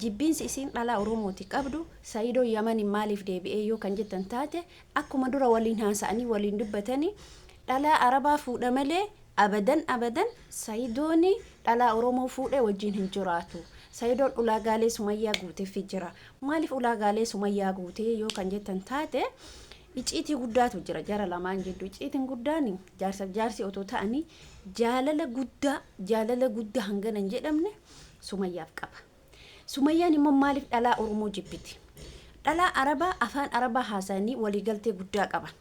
jibbiinsi isiin dhalaa oromooti qabdu saido yaman maaliif deebi'ee yoo kan jettan taate akkuma dura waliin haasa'anii waliin dubbatanii dhalaa arabaa fuudha malee abadan saidooni dhalaa oromoo fuudhee wajjin hin jiraatu. Saidoon ulaagaalee Sumayyaa guutee fi jira. Maaliif ulaagaalee Sumayyaa guutee yoo kan jettan taate icciitii guddaatu jira jara lamaan jidduu. Icciitiin guddaan jaarsi otoo ta'anii jaalala guddaa hangana hin jedhamne Sumayyaaf qaba. Sumayyaan immoo maaliif dhalaa oromoo jibbiti? Dhalaa arabaa afaan arabaa haasa'anii waliigaltee guddaa qaban.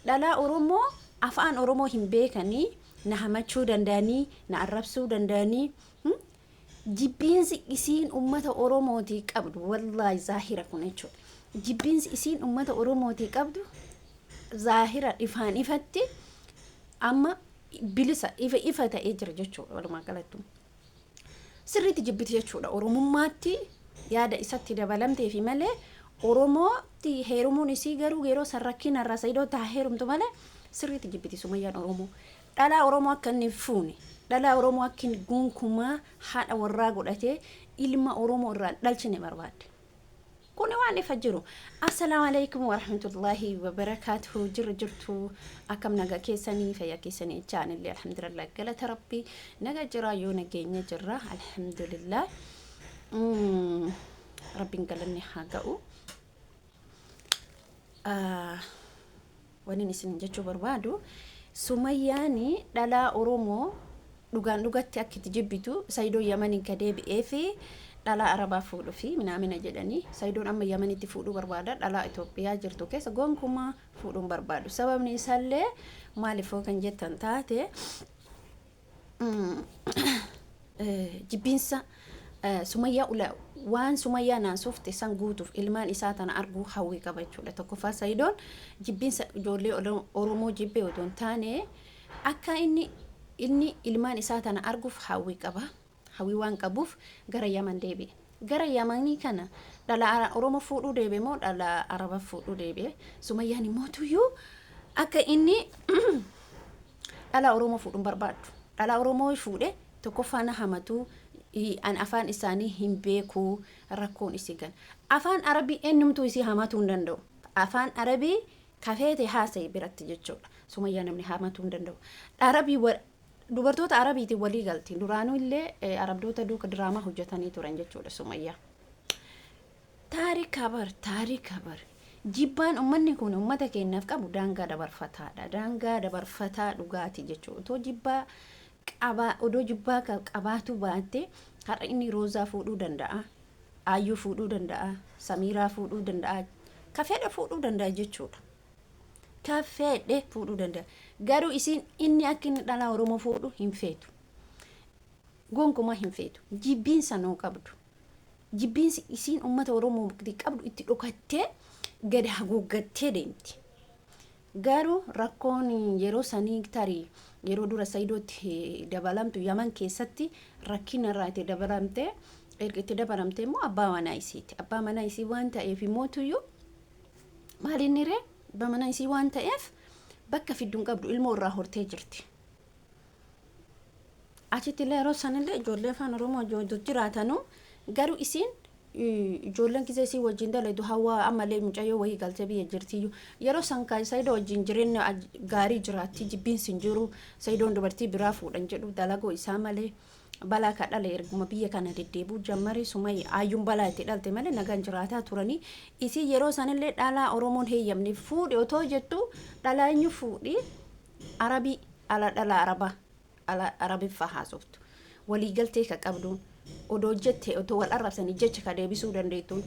Dhalaa oromoo afaan oromoo hin beekanii na hamachuu danda'anii na arrabsuu danda'anii jibbiinsi isiin ummata oromooti qabdu wallahi zaahira kun jechuudha. Jibbiinsi isiin ummata oromooti qabdu zaahira ifaan ifatti amma bilisa ifa ta'ee jira jechuudha walumaa galatti. Sirriitti jibbiti jechuudha oromummaatti yaada isatti dabalamtee fi malee oromootti heerumuun isii garuu yeroo sarrakkiin irraa saidoo taa heerumtu malee sirriitti jibbiti Sumayyaan oromoo. Dhalaa oromoo akka inni fuune dhalaa oromoo akka inni gonkumaa haadha warraa godhatee ilma oromoo irraa dhalchine barbaadde. Kun waan ifa jiru. Assalaamu alaykum wa rahmatullahi wa barakatuhu. Jirtu akkam naga keessanii fayyaa keessanii chaanillee alhamdulillah galata rabbii naga jira yoo nageenya jirra alhamdulillah. Rabbiin galanni haa ga'u. Waniin isin jechuu barbaadu Sumayyaani dhalaa oromoo dhugaan dhugatti akkitti jibbitu saidoo yamaniin ka deebi'ee fi dhalaa arabaa fuudhu fi minaamina jedhanii saidoon amma yamanitti fuudhuu barbaada dhalaa Itoophiyaa jirtu keessa gonkumaa fuudhuun barbaadu. Sababni isaallee maaliif kan jettan taate jibbiinsa Sumayyaa waan Sumayyaa naasofte san guutuuf ilmaan isaa tana arguu hawwii qaba jechuudha. Tokkoffaa saidoon jibbiinsa ijoollee oromoo jibbee otoo hin taane akka inni ilmaan isaa tana arguuf hawwii qaba. Hawwii waan qabuuf gara yaman deebi'e. Gara yamanii kana dhalaa oromoo fuudhuu deebi'e moo dhalaa araba fuudhuu deebi'e? Sumayyaan immoo tuyyuu akka inni dhalaa oromoo fuudhuun barbaadu. Dhalaa oromoo fuudhe tokkoffaa na hamatu an afaan isaanii hin beeku rakkoon isii gan. Afaan arabii eenyumtuu isii hamatuu hin danda'u. Afaan arabii kafeete haasa'e biratti jechuudha. Sumayyaan namni hamatuu hin danda'u. Arabii dubartoota arabiitiin walii galti. Duraanuu illee arabdoota duuka diraamaa hojjetanii turan jechuudha Sumayyaa. Taarika bar. Jibbaan ummanni kun ummata keenyaaf qabu daangaa dabarfataadha. Daangaa dabarfataa dhugaati jechuudha. Odoo jibbaa qabaatu baatte har'a inni roozaa fuudhuu danda'a. Aayyuu fuudhuu danda'a. Samiiraa fuudhuu danda'a. Kafeedha fuudhuu danda'a jechuudha. Kafeedhe fuudhuu danda'a. Garuu isiin inni akka inni dhalaa oromoo fuudhu hin feetu. Gonkumaa hin feetu. Jibbiinsa noo qabdu. Jibbiinsi isiin ummata oromoo qabdu itti dhokattee gad haguuggattee deemti. Garuu rakkoon yeroo sanii tarii yeroo dura saidootti dabalamtu yaman keessatti rakkina irraa itti dabalamte erga itti dabalamte immoo abbaa manaa isiiti. Abbaa manaa isii waan ta'eef immoo tuyyuu maalinni ree abbaa manaa isii waan ta'eef bakka fidduun qabdu ilmoo irraa hortee jirti. Achitti illee yeroo sanillee ijoollee afaan oromoo jiraatanu garuu isiin ijoolleen kisee isii wajjin dalaytu hawaa ammallee mucayyoo wayii galtee biyya jirtiyyuu yeroo san kan saidoo wajjin jireenya gaarii jiraatti jibbiinsi hin jiru saidoon dubartii biraa fuudhan jedhu dalagoo isaa malee balaa ka dhale erguma biyya kana deddeebuu jammari Sumayyaa aayyuun balaa itti dhalte malee nagaan jiraataa turanii isii yeroo sanillee dhalaa oromoon heeyyamne fuudhe otoo jettu dhalaa eenyu fuudhi arabii ala dhalaa arabaa ala arabiffaa haasoftu waliigaltee ka qabduun odoo jettee otoo wal arrabsanii jecha ka deebisuu dandeettuun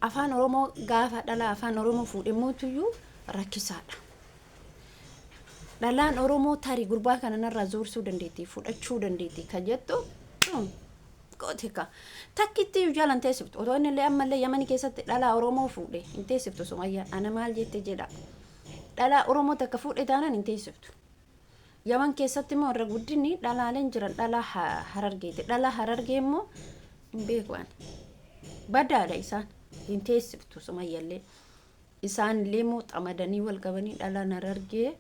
afaan oromoo gaafa dhalaa afaan oromoo fuudhe mootuyyuu rakkisaadha. Dhalaan oromoo tarii gurbaa kanarraa zoorsuu dandeetti fudhachuu dandeetti ka jettu gootika takkitti jaalan teessiftu otoo inni illee ammallee yamani keessatti dhalaa oromoo fuudhe hin teessiftu Sumayyaa ana maal jette jedha dhalaa oromoo takka fuudhe taanaan hin teessiftu. Yaman keessatti immoo irra guddinni dhalaaleen jiran dhalaa harargeeti. Dhalaa harargee immoo hin beekan. Badaadha isaan hin teessiftu Sumayyaallee. Isaan illee immoo xamadanii wal qabanii dhalaa harargee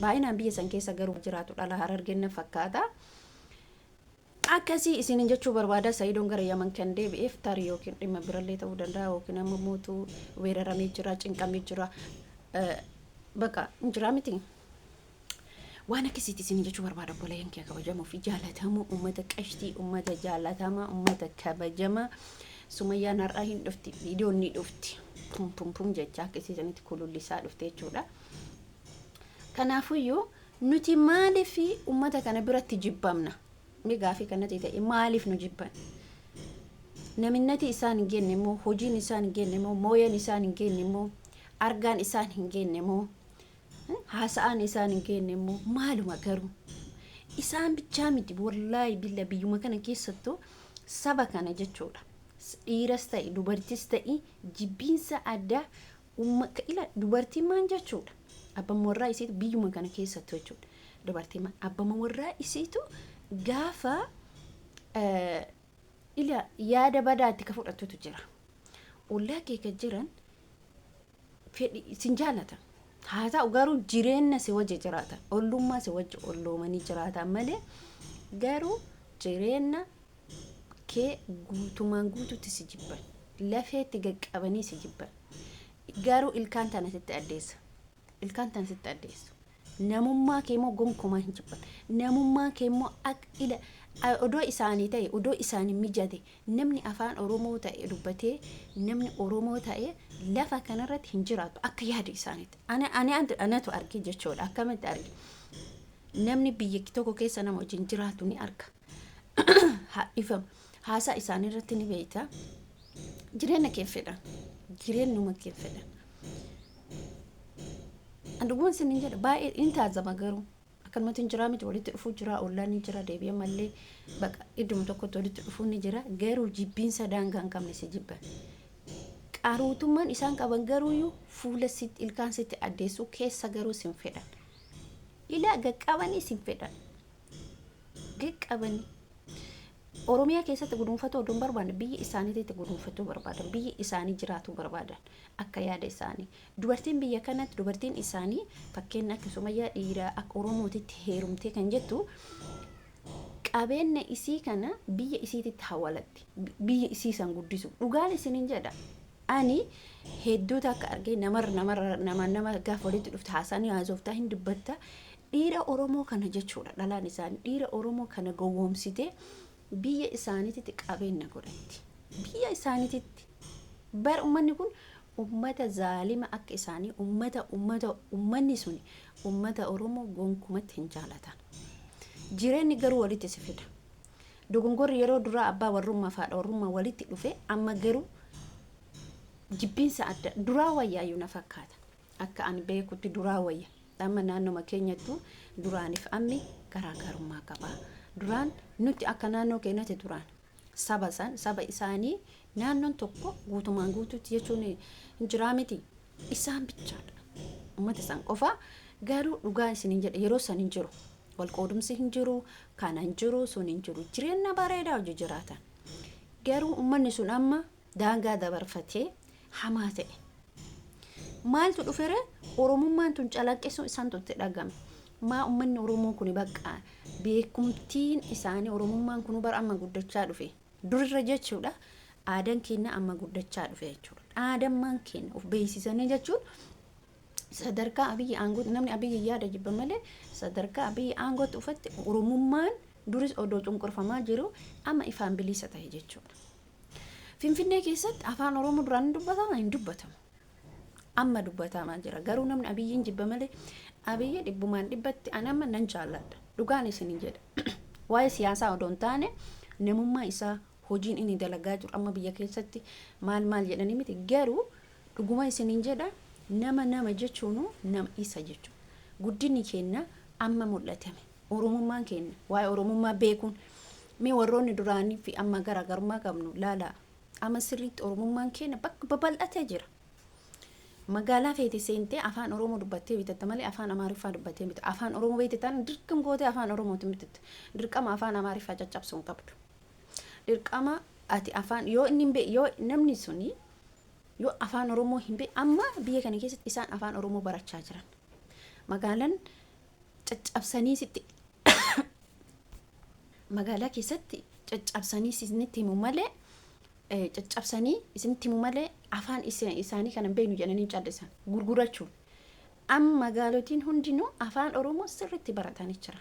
baay'inaan biyya san keessa garuu jiraatu dhalaa harargeen na fakkaata. akkasii isin jechuu barbaada saidoon gara yaman kan deebi'eef tarii yookiin dhimma birallee ta'uu danda'a yookiin ammoo mootuu weeraramee jira cinqamee jira baqa jira miti waan akkasiiti isin jechuu barbaada bolayaan kee kabajamoo fi jaalatamoo ummata qashtii ummata jaalatamaa ummata kabajamaa Sumayyaan har'aa hin dhufti viidiyoon ni dhufti pum jecha akkasiisanitti kulullisaa dhufte jechuudha kanaafuyyuu nuti maaliif ummata kana biratti jibbamna migaafii kanatti ta'e maaliif nu jibban naminnati isaan hin genne moo hojiin isaan hin genne moo mooyaan isaan hin genne moo argaan isaan hin genne moo haasa'aan isaan hin genne moo maaluma garuu isaan bichaa miti wallahi billa biyyuma kana keessattuu saba kana jechuudha dhiiras ta'e dubartis ta'e jibbiinsa adda ila dubartiin maan jechuudha abbaan warraa isiitu biyyuma kana keessattuu jechuudha dubartiin maan abbaan warraa isiitu gaafa ila yaada badaatti ka fudhatutu jira ollaa kee ka jiran fedhi sin jaalata haa ta'u garuu jireenya si wajji jiraata ollummaa si wajji olloomanii jiraata malee garuu jireenya kee guutumaan guututti si jibban lafeetti gaqqabanii si jibban garuu ilkaan tana sitti addeessa namummaa kee moo gonkumaa hin jibban namummaa kee moo ila odoo isaanii ta'e odoo isaanii mijate namni afaan oromoo ta'e dubbatee namni oromoo ta'e lafa kanarratti hin jiraatu akka yaada isaaniitti anatu arge jechuudha akkamitti arge namni biyya tokko keessa nama wajjin jiraatu ni arga ifam haasaa isaaniirratti ni beekta jireenya kee fedhan jireenyuma kee fedhan anduguun sinin jedha baay'ee in taazama garuu akkanumatti hin jiraa miti walitti dhufuu jira ollaan ni jira deebi'ee mallee baqa idduma tokkotti walitti dhufuu ni jira garuu jibbiinsa daangaa hin qabne si jibban qaruutummaan isaan qaban garuuyyuu fuula sitti ilkaan sitti addeessu keessa garuu sin fedhan ilaa gaqqabanii sin fedhan gaqqabanii Oromiyaa keessatti gudunfatoo oduun barbaadan biyya isaaniitti gudunfatuu barbaadan biyya isaanii jiraatuu barbaadan akka yaada isaanii dubartiin biyya kanatti dubartiin isaanii fakkeenya akka Sumayyaa dhiiraa akka Oromootitti heerumtee kan jettu qabeenya isii kana biyya isiitti hawalatti biyya isii san guddisu dhugaan isiniin jedha ani hedduuta akka argee nama gaafa walitti dhufte haasanii haasoftaa hin dubbatta dhiira Oromoo kana jechuudha dhalaan isaanii dhiira Oromoo kana gowwoomsitee biyya isaaniitti qabeenya godhatti biyya isaaniitti bar ummanni kun ummata zaalima akka isaanii ummanni suni ummata Oromoo gonkumatti hin jaalatan jireenyi garuu walitti si fida dogongorri yeroo duraa abbaa warrummaa faadha warrummaa walitti dhufe amma garuu jibbiinsa adda duraa wayyaayyuu na fakkaata akka ani beekutti duraa wayya amma naannoo keenyattu duraaniif ammi garaagarummaa qaba duraan nuti akka naannoo keenyatti duraan saba isaanii naannoon tokko guutumaan guututti jechuun hin jiraa miti isaan bichaadha ummata isaan qofa garuu dhugaa isiniin jedha yeroo san hin jiru wal qoodumsi hin jiru kana hin jiru sun hin jiru jireenya bareedaa hojii jiraatan garuu ummanni sun amma daangaa dabarfatee hamaa ta'e maaltu dhufere oromummaan tun calaqqeessu isaan tutti dhagame maa ummanni Oromoo kun bakka beekumtiin isaanii oromummaan kun bar amma guddachaa dhufe durirra jechuudha aadaan keenya amma guddachaa dhufe jechuudha aadammaan keenya of beeksisanii jechuun sadarkaa abiyyi aangoo namni abiyyi yaada jibba malee sadarkaa abiyyi aangoo uffatte oromummaan duris odoo cunqurfamaa jiru amma ifaan bilisa ta'e jechuudha Finfinnee keessatti afaan Oromoo duraan hin dubbatamu amma dubbatamaa jira garuu namni abiyyiin jibba malee abiyyi dhibbumaan dhibbatti anama nan jaalladha dhugaan isiniin jedha waa'ee siyaasaa odoon taane namummaa isaa hojiin inni dalagaa jiru amma biyya keessatti maal jedhanii miti garuu dhuguma isiniin jedha nama jechuun nama isa jechuudha guddinni keenya amma mul'atame oromummaan keenya waa'ee oromummaa beekuun mee warroonni duraanii fi amma garaagarummaa qabnu laala amma sirriitti oromummaan keenya bakka babal'atee jira magaalaa feeti seentee afaan Oromoo dubbattee bitatta malee afaan Amaariffaa dubbattee bitatta afaan Oromoo beektan dirqama gootee afaan Oromootiin bitatta dirqama afaan Amaariffaa caccabsuun qabdu dirqama ati afaan yoo namni suni yoo afaan Oromoo hin beek amma biyya kana keessatti isaan afaan Oromoo barachaa jiran magaalaan caccabsanii sitti magaalaa keessatti caccabsanii isinitti himu malee caccabsanii isinitti himu malee afaan isaanii kana beenu jedhanii callisan gurgurachuun amma magaalotiin hundinuu afaan oromoo sirriitti baratanii jira.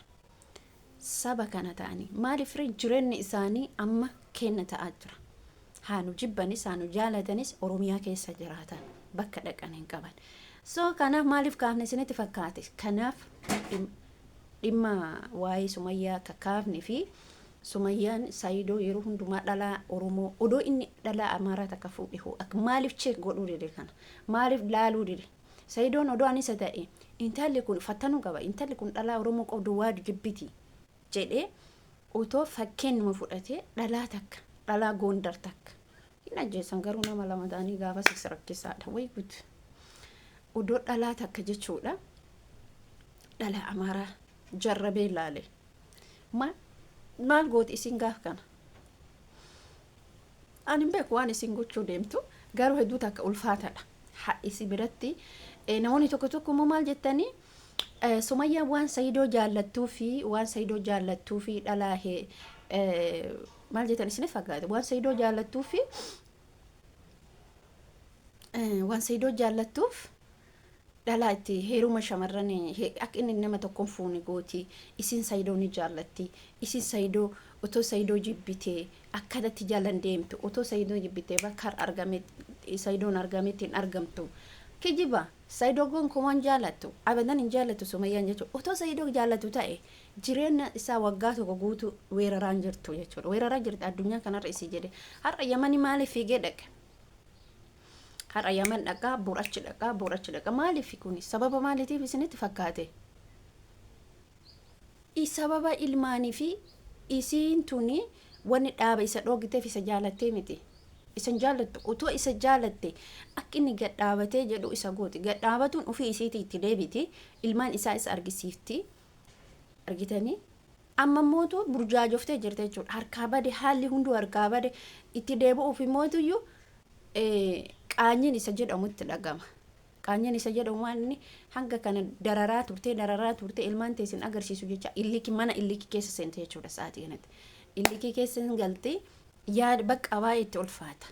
Saba kana ta'anii maaliif jireenyi isaanii amma kenna ta'aa jira. Haanu jibbanis haanu jaalatanis oromiyaa keessa jiraatan bakka dhaqan hin qaban. So kanaaf maaliif kaafne isinitti fakkaate? Kanaaf dhimma waa'ee Sumayyaa kakaafne fi Sumayyaan saidoo yeroo hundumaa dhalaa oromoo odoo inni dhalaa amaaraa takka fuudhihu akka maaliif cheek godhuu dide kana maaliif laaluu dide saidoon odoo anisa ta'e intalli kun fattanuu qaba intalli kun dhalaa oromoo qabdu waa jibbiti jedhee otoo fakkeenuma fudhatee dhalaa takka dhalaa Gondar takka hin ajjeesan garuu nama lama ta'anii gaafa rakkisaadha way gud odoo dhalaa takka jechuudha dhalaa amaaraa jarrabee laale maal gooti isin gaaf kana ani beeku waan isin gochuu deemtu garuu hedduu takka ulfaataadha isi biratti namoonni tokko tokko maal jettanii Sumayyaa waan saidoo jaallattuu fi dhalaa maal jettan isin fakkaate waan saidoo jaallattuuf dhalaa itti heeruma shamarran akka inni nama tokkoon fuuni gooti isin saidoo ni jaallatti isin saidoo otoo saidoo jibbitee akkanatti jaallan deemtu otoo saidoo jibbitee bakka saidoon argametti hin argamtu kijiba saidoo gonkumaan jaallattu abadan hin jaallattu Sumayyaan jechuudha otoo saidoo jaallattu ta'e jireenya isaa waggaa tokko guutuu weeraraan jirtu jechuudha weeraraa jirti addunyaa kanarra isii jedhe har'a Yamani maaliif fiigee dhaqe har'a Yaman dhaqaa burachi dhaqa maaliif kuni sababa maaliitiif isinitti fakkaate sababa ilmaanii fi isiin tuni wanni dhaaba isa dhoogiteef isa jaalattee miti isan jaallattu otoo isa jaalatte akka inni gad dhaabatee jedhu isa gooti gad dhaabatuun ofii isiitii itti deebiti ilmaan isaa isa argisiifti argitanii amma mootu burjaajoftee jirte jechuudha harkaa bade haalli hunduu harkaa bade itti deebi'uuf mootuyyuu qaanyin isa jedhamutti dhagama qaanyin isa jedhamu waan hanga kana dararaa turte ilmaan teessin agarsiisu jecha illiki mana illiki keessa seente jechuudha sa'aatii kanatti illiki keessa galte yaad bakka baay'ee itti ulfaata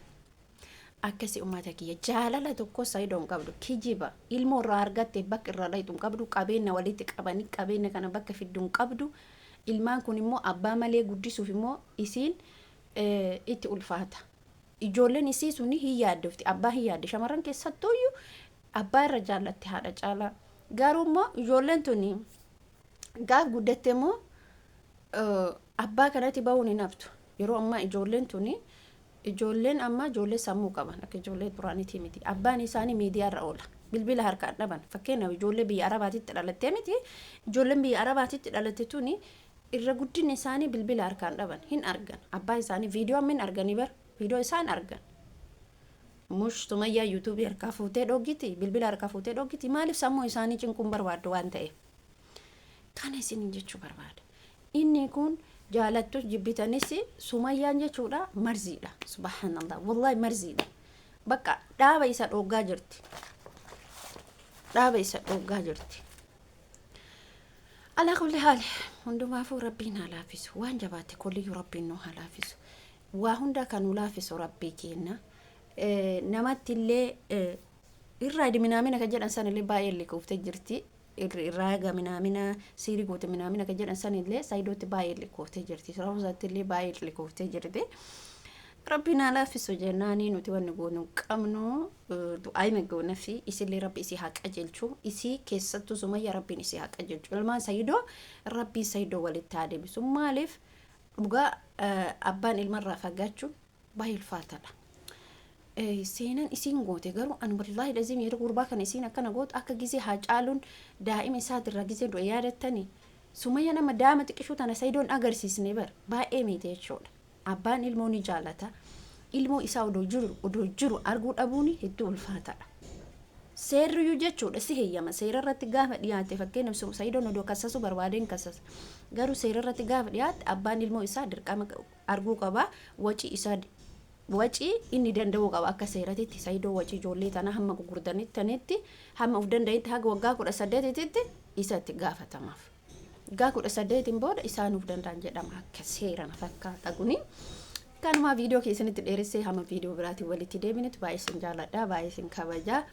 akkasi ummata kiyya jaalala tokko saidoon qabdu kijiba ilmoo irraa argatte bakka irraa dhaytuun qabdu qabeenya walitti qabanii qabeenya kana bakka fidduun qabdu ilmaan kun immoo abbaa malee guddisuuf immoo isiin itti ulfaata ijoolleen isii suni hin yaaddofti abbaa hin yaadde shamarran keessattuyyuu abbaa irra jaallatti haadha caalaa garuu immoo ijoolleen tuni gaaf guddatte immoo abbaa kanatti ba'uun hin haftu yeroo ammaa ijoolleen amma ijoollee sammuu qaban akka ijoollee duraaniitii miti abbaan isaanii miidiyaa irra oola bilbila harkaan dhaban fakkeenyaaf ijoollee biyya arabaatitti dhalattee miti ijoolleen biyya arabaatitti dhalatte tuni irra guddinni isaanii bilbila harkaan dhaban hin argan abbaa isaanii viidiyoo amma hin arganii bar viidiyoo isaan argan mush Sumayyaa yuutuubii harkaa fuutee dhoggiti bilbila harkaa fuutee dhoggiti maaliif sammuu isaanii cinquun barbaaddu waan ta'eef kana isin jechuu barbaada inni kun jaalattu jibbitanis Sumayyaan jechuudha marziidha subhanallah wallahi marziidha bakka dhaaba isa dhoggaa jirti ala kulli haal hundumaafuu rabbiin halaafisu waan jabaate kulli rabbiin nu halaafisu waa hunda kan ulaafisu rabbii kenna namatti illee irraa diminaamina kan jedhan san illee baay'ee likuuftee jirti irraa gaminaamina siiri goote minaamina kan jedhan san illee saidootti baay'ee likuuftee jirti raawusaatti illee baay'ee likuuftee jirti rabbiin halaafisu jennaanii nuti wanni goonu qabnu du'aayime goona fi isillee rabbi isii haa qajeelchu isii keessattuu Sumayyaa rabbiin isii haa qajeelchu ilmaan saidoo rabbiin saidoo walitti haa deebisu maaliif dhugaa abbaan ilmarraa fagaachuun baay'ee ulfaataadha seenan isiin goote garuu an wallahi lazim yeroo gurbaa kana isiin akkana gootu akka gizee haa caaluun daa'ima isaatirraa gizee du'e yaadattanii Sumayyaa nama daa'ima xiqqishuu tana saidoon agarsiisne bar baay'ee miite jechuudha abbaan ilmoo ni jaalata ilmoo isaa odoo jiru arguu dhabuun hedduu ulfaataadha seerriyyuu jechuudha si heeyyama seera irratti gaafa dhiyaate fakkeenyaaf saidoon odoo kassasu barbaadeen kassasa garuu seera irratti gaafa dhiyaate abbaan ilmoo isaa dirqama arguu qaba wacii inni danda'uu qaba akka seeratitti saidoo wacii ijoollee tana hamma gurguddanitti hamma of danda'etti haga waggaa 18tti isa itti gaafatamaaf gaa 18 booda isaanuuf danda'an jedhama akka seeraan fakkaata kuni. Kanuma viidiyoo keessanitti dheeressee hama viidiyoo biraatiin walitti deebinetu baay'ee sin jaaladha baay'ee sin kabajaa.